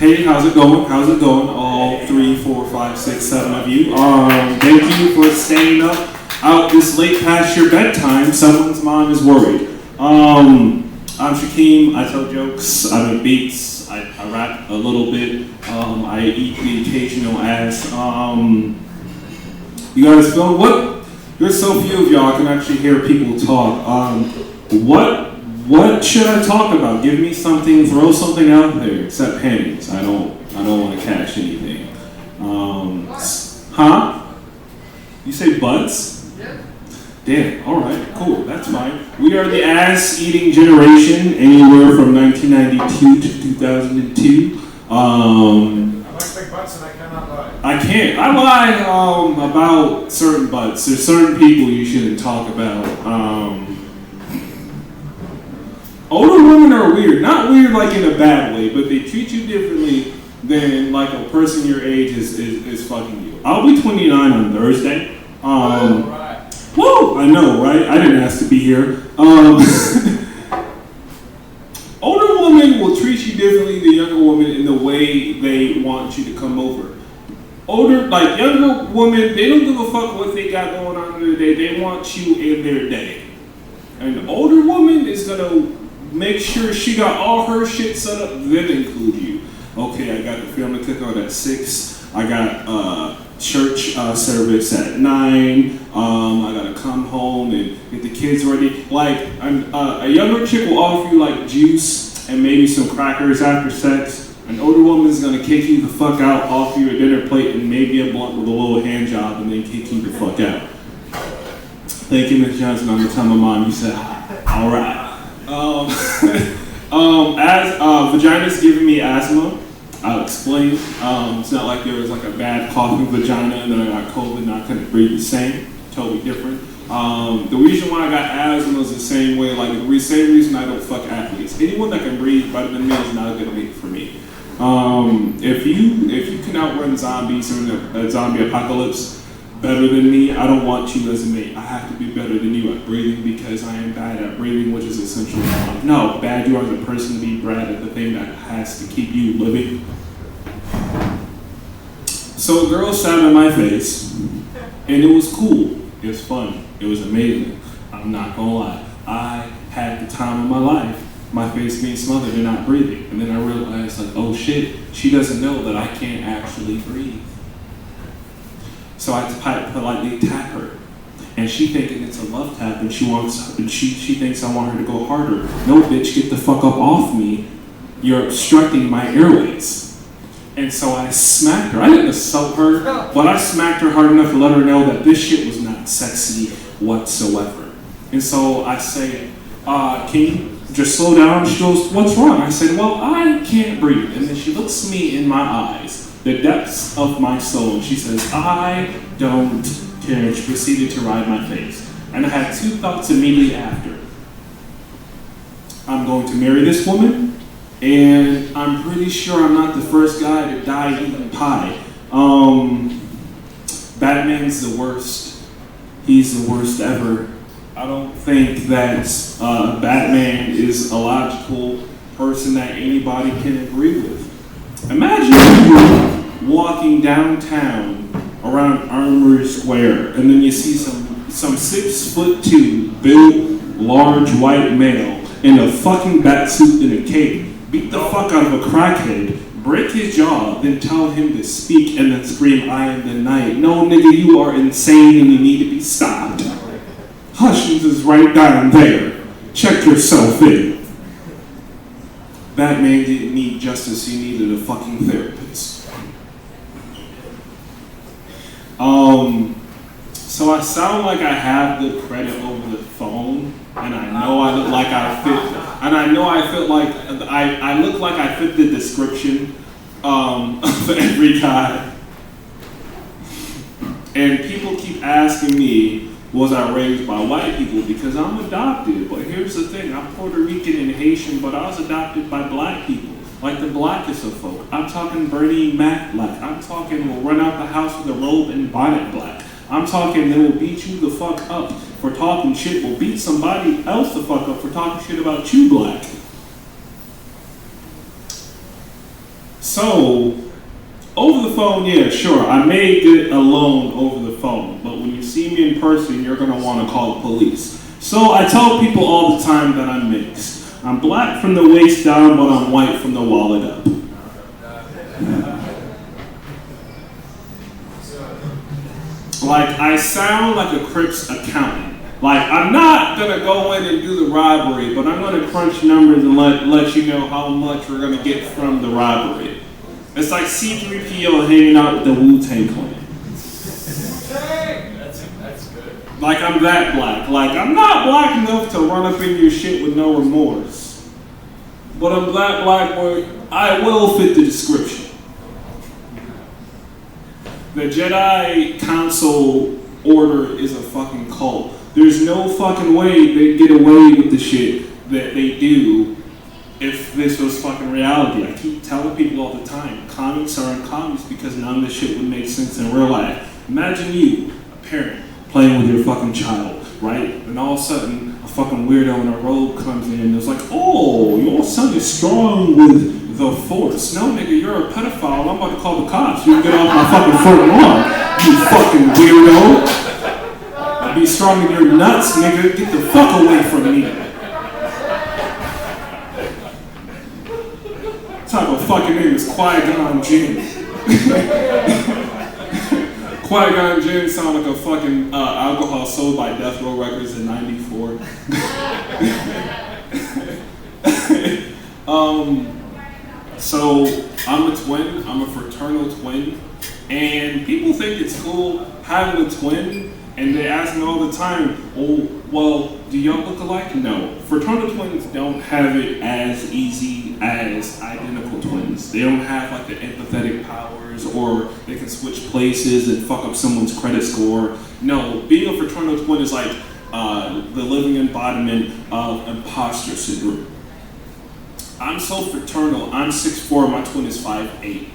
Hey, how's it going? How's it going? All 3, 4, 5, 6, 7 of you. Thank you for staying up out this late past your bedtime. Someone's mom is worried. I'm Shakeem. I tell jokes. I make beats. I rap a little bit. I eat the occasional ass. You guys feel what? There's so few of y'all I can actually hear people talk. What should I talk about? Give me something, throw something out there, except pennies. I don't want to cash anything. Huh? You say butts? Yeah. Damn, alright, cool, that's fine. We are the ass-eating generation, anywhere from 1992 to 2002. I like big butts and I cannot lie. I can't. I lie about certain butts. There's certain people you shouldn't talk about. Older women are weird. Not weird like in a bad way, but they treat you differently than like a person your age is fucking you. I'll be 29 on Thursday. Right. Woo! I know, right? I didn't ask to be here. Older women will treat you differently than younger women in the way they want you to come over. Younger women, they don't give a fuck what they got going on in their day. They want you in their day. An older woman is gonna make sure she got all her shit set up, then include you. Okay, I got the family cookout at 6. I got church service at 9. I gotta come home and get the kids ready. Like, a younger chick will offer you like juice and maybe some crackers after sex. An older woman is gonna kick you the fuck out, offer you a dinner plate and maybe a blunt with a little hand job, and then kick you the fuck out. Thank you, Ms. Johnson. I'm gonna tell my mom you said all right. As vagina's giving me asthma, I'll explain. It's not like there was like a bad coughing vagina and then I got COVID and I couldn't breathe the same. Totally different. The reason why I got asthma is the same way, like the same reason I don't fuck athletes. Anyone that can breathe better than me is not a good mate for me. If you can outrun zombies or a zombie apocalypse better than me, I don't want you as a mate. I have to be better than you at breathing because I am bad at breathing, which is essential. No, bad you are as a person to be bad at the thing that has to keep you living. So a girl sat on my face, and it was cool. It was fun. It was amazing. I'm not gonna lie. I had the time of my life. My face being smothered and not breathing. And then I realized, like, oh shit, she doesn't know that I can't actually breathe. So I politely tap her, and she thinking it's a love tap, and she thinks I want her to go harder. No, bitch, get the fuck up off me. You're obstructing my airways. And so I smacked her. I didn't assault her, but I smacked her hard enough to let her know that this shit was not sexy whatsoever. And so I say, can you just slow down? She goes, what's wrong? I said, well, I can't breathe. And then she looks me in my eyes, the depths of my soul. She says, I don't care. And she proceeded to ride my face. And I had two thoughts immediately after. I'm going to marry this woman, and I'm pretty sure I'm not the first guy to die eating pie. Batman's the worst. He's the worst ever. I don't think that Batman is a logical person that anybody can agree with. Imagine you walking downtown around Armory Square, and then you see some 6'2" built, large white male in a fucking bat suit and a cape beat the fuck out of a crackhead, break his jaw, then tell him to speak and then scream, I am the night. No, nigga, you are insane and you need to be stopped. Hutchins is right down there. Check yourself in. Batman didn't need justice, he needed a fucking therapist. So I sound like I have the credit over the phone, and I know I look like I look like I fit the description of every guy. And people keep asking me, was I raised by white people? Because I'm adopted. But here's the thing, I'm Puerto Rican and Haitian, but I was adopted by black people. Like the blackest of folk. I'm talking Bernie Mac black. I'm talking will run out the house with a robe and bonnet black. I'm talking they will beat you the fuck up for talking shit. Will beat somebody else the fuck up for talking shit about you black. So, over the phone, yeah, sure, I may get a loan over the phone, but when you see me in person, you're gonna wanna call the police. So I tell people all the time that I'm mixed. I'm black from the waist down, but I'm white from the wallet up. Like, I sound like a Crips accountant. Like, I'm not gonna go in and do the robbery, but I'm gonna crunch numbers and let you know how much we're gonna get from the robbery. It's like C-3PO hanging out with the Wu-Tang Clan. That's good. Like, I'm that black. Like, I'm not black enough to run up in your shit with no remorse. But I'm that black where I will fit the description. The Jedi Council Order is a fucking cult. There's no fucking way they get away with the shit that they do if this was fucking reality. I keep telling people all the time, comics are in comics because none of this shit would make sense in real life. Imagine you, a parent, playing with your fucking child, right? And all of a sudden, a fucking weirdo in a robe comes in and it's like, oh, your son is strong with the Force. No, nigga, you're a pedophile. I'm about to call the cops. You get off my fucking front lawn, you fucking weirdo. I'll be strong in your nuts, nigga. Get the fuck away from me. What type of fucking name is Qui-Gon Jinn? Qui-Gon Jinn sound like a fucking alcohol sold by Death Row Records in '94. So I'm a twin. I'm a fraternal twin, and people think it's cool having a twin. And they ask me all the time, oh, well, do y'all look alike? No. Fraternal twins don't have it as easy as identical twins. They don't have like the empathetic powers, or they can switch places and fuck up someone's credit score. No, being a fraternal twin is like the living embodiment of imposter syndrome. I'm so fraternal. I'm 6'4", my twin is 5'8".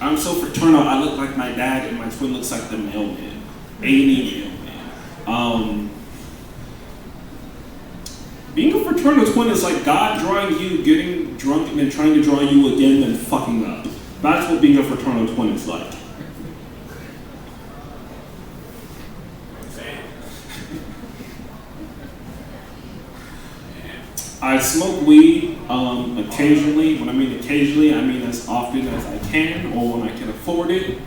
I'm so fraternal, I look like my dad, and my twin looks like the mailman. A&E mailman. Being a fraternal twin is like God drawing you, getting drunk, and then trying to draw you again, and fucking up. That's what being a fraternal twin is like. I smoke weed occasionally. When I mean occasionally, I mean as often as I can or when I can afford it.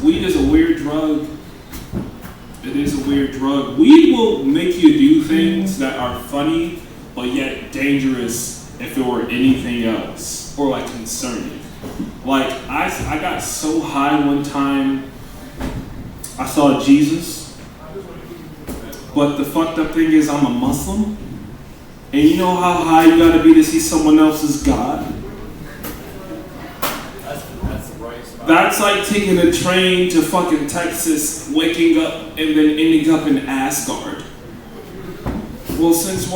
Weed is a weird drug. It is a weird drug. Weed will make you do things that are funny, but yet dangerous if it were anything else, or like concerning. Like, I got so high one time, I saw Jesus, but the fucked up thing is I'm a Muslim. And you know how high you gotta be to see someone else's God? That's the right spot. That's like taking a train to fucking Texas, waking up, and then ending up in Asgard. Well, since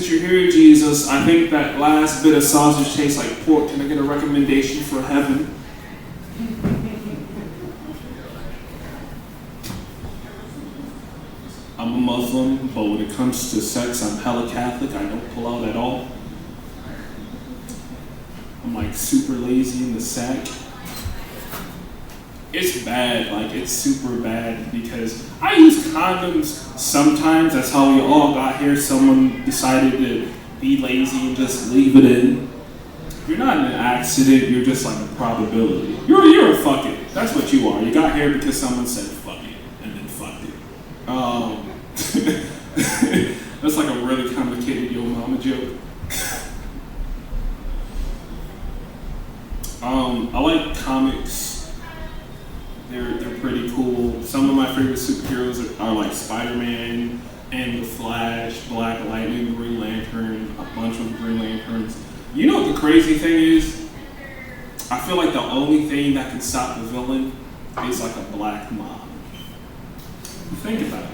you're here, Jesus, I think that last bit of sausage tastes like pork. Can I get a recommendation for heaven? I'm a Muslim, but when it comes to sex, I'm hella Catholic. I don't pull out at all. I'm like super lazy in the sack. It's bad, like it's super bad because I use condoms sometimes. That's how we all got here. Someone decided to be lazy and just leave it in. You're not an accident, you're just like a probability. You're a fuck it. That's what you are. You got here because someone said fuck it and then fucked it. That's like a really complicated yo mama joke. I like comics. They're pretty cool. Some of my favorite superheroes are like Spider-Man and The Flash, Black Lightning, Green Lantern, a bunch of Green Lanterns. You know what the crazy thing is? I feel like the only thing that can stop the villain is like a black mob. Think about it.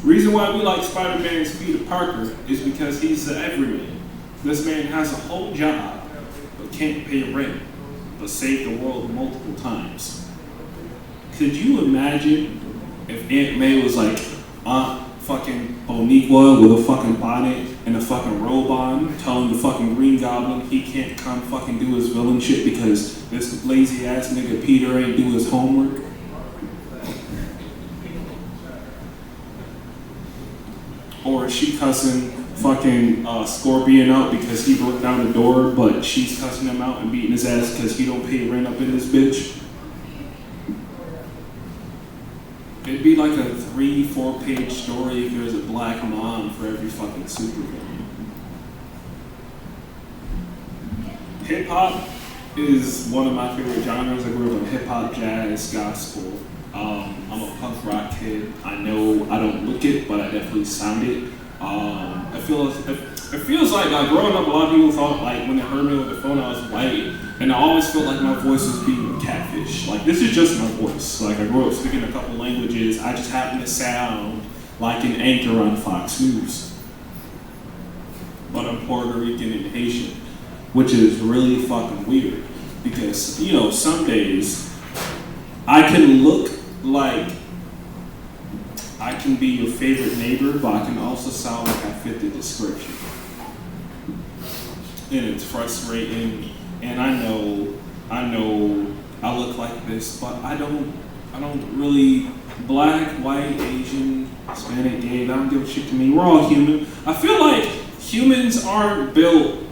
Reason why we like Spider-Man's Peter Parker is because he's the everyman. This man has a whole job, but can't pay rent, but saved the world multiple times. Could you imagine if Aunt May was like Aunt fucking Boniqua with a fucking bonnet and a fucking robe on, telling the fucking Green Goblin he can't come fucking do his villain shit because this lazy ass nigga Peter ain't do his homework. Or is she cussing fucking Scorpion out because he broke down the door, but she's cussing him out and beating his ass because he don't pay rent up in this bitch? It'd be like a 3-4 page story if there's a black mom for every fucking supervillain. Hip hop is one of my favorite genres. I grew up in hip hop, jazz, gospel. I'm a punk rock kid. I know I don't look it, but I definitely sound it. It feels like growing up, a lot of people thought like when they heard me over the phone, I was white, and I always felt like my voice was being catfish. Like this is just my voice. Like I grew up speaking a couple languages. I just happen to sound like an anchor on Fox News, but I'm Puerto Rican and Haitian, which is really fucking weird because some days I can look like I can be your favorite neighbor, but I can also sound like I fit the description. And it's frustrating, and I know I look like this, but I don't really, black, white, Asian, Hispanic, gay, that don't give a shit to me. We're all human. I feel like humans aren't built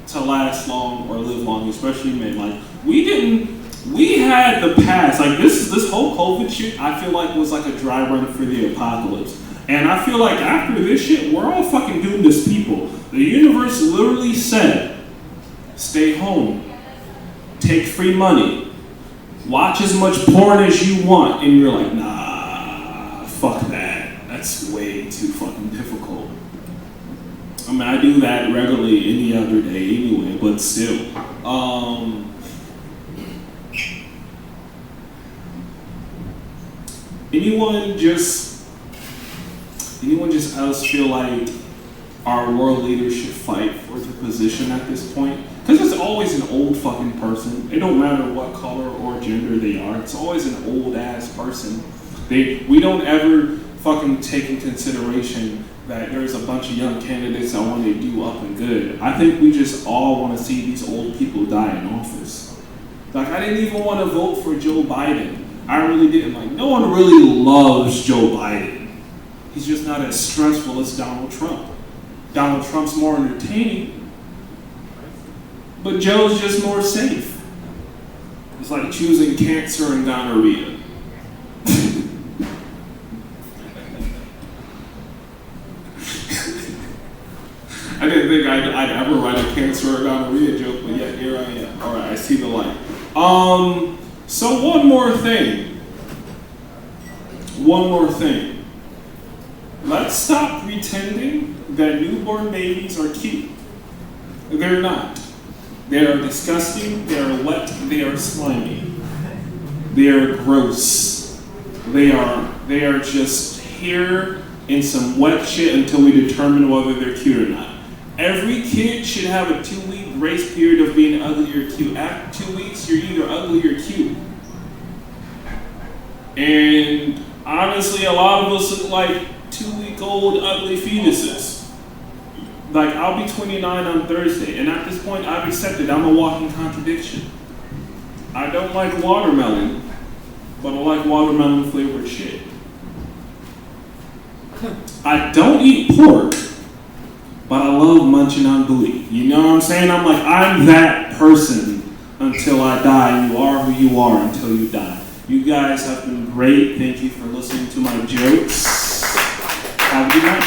to last long or live long, especially men. Like, we had the past, like this whole COVID shit, I feel like was like a dry run for the apocalypse. And I feel like after this shit, we're all fucking doomed as people. The universe literally said, stay home, take free money, watch as much porn as you want, and you're like, nah, fuck that. That's way too fucking difficult. I mean, I do that regularly any other day anyway, but still. Anyone just else feel like our world leaders should fight for the position at this point? Because it's always an old fucking person. It don't matter what color or gender they are. It's always an old ass person. We don't ever fucking take in consideration that there's a bunch of young candidates that want to do up and good. I think we just all want to see these old people die in office. Like, I didn't even want to vote for Joe Biden. I really didn't. Like, no one really loves Joe Biden. He's just not as stressful as Donald Trump. Donald Trump's more entertaining, but Joe's just more safe. It's like choosing cancer and gonorrhea. I didn't think I'd ever write a cancer or gonorrhea joke, but yeah, here I am. All right, I see the light. So one more thing. Let's stop pretending that newborn babies are cute. They're not. They are disgusting, they are wet, they are slimy. They are gross. They are just here in some wet shit until we determine whether they're cute or not. Every kid should have a 2-week grace period of being ugly or cute. After 2 weeks, you're either ugly or cute. And honestly, a lot of us look like 2-week-old ugly fetuses. Like, I'll be 29 on Thursday, and at this point, I've accepted I'm a walking contradiction. I don't like watermelon, but I like watermelon flavored shit. I don't eat pork, but I love munching on booty. You know what I'm saying? I'm like, I'm that person until I die. You are who you are until you die. You guys have been great. Thank you for listening to my jokes. Have a good night.